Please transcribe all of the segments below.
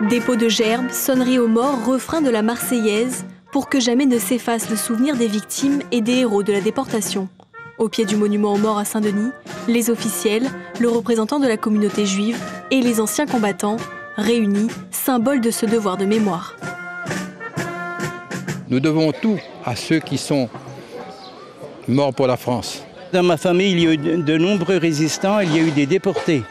Dépôt de gerbes, sonnerie aux morts, refrain de la Marseillaise, pour que jamais ne s'efface le souvenir des victimes et des héros de la déportation. Au pied du monument aux morts à Saint-Denis, les officiels, le représentant de la communauté juive et les anciens combattants, réunis, symbole de ce devoir de mémoire. Nous devons tout à ceux qui sont morts pour la France. Dans ma famille, il y a eu de nombreux résistants, il y a eu des déportés.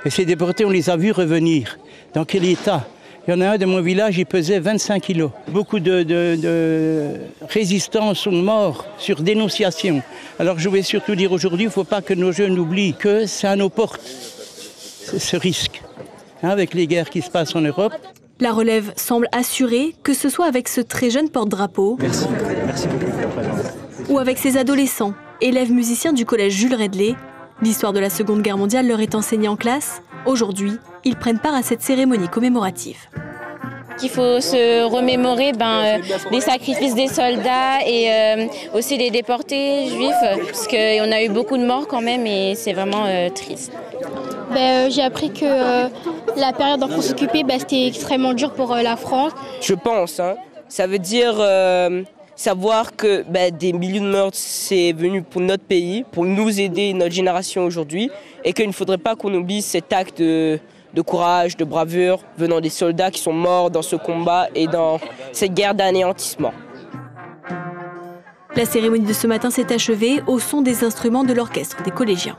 Et ces déportés, on les a vus revenir. Dans quel état? Il y en a un de mon village, il pesait 25 kilos. Beaucoup de résistants sont morts sur dénonciation. Alors je vais surtout dire aujourd'hui, il ne faut pas que nos jeunes oublient que c'est à nos portes, ce risque, avec les guerres qui se passent en Europe. La relève semble assurée, que ce soit avec ce très jeune porte-drapeau. Merci beaucoup pour la présence. Ou avec ces adolescents, élèves musiciens du collège Jules Redley. L'histoire de la Seconde Guerre mondiale leur est enseignée en classe. Aujourd'hui, ils prennent part à cette cérémonie commémorative. Il faut se remémorer les sacrifices des soldats et aussi des déportés juifs, parce qu'on a eu beaucoup de morts quand même et c'est vraiment triste. J'ai appris que la période en France occupée, c'était extrêmement dur pour la France. Je pense, ça veut dire savoir que des millions de meurtres, c'est venu pour notre pays, pour nous aider, notre génération aujourd'hui, et qu'il ne faudrait pas qu'on oublie cet acte de courage, de bravoure, venant des soldats qui sont morts dans ce combat et dans cette guerre d'anéantissement. La cérémonie de ce matin s'est achevée au son des instruments de l'orchestre des collégiens.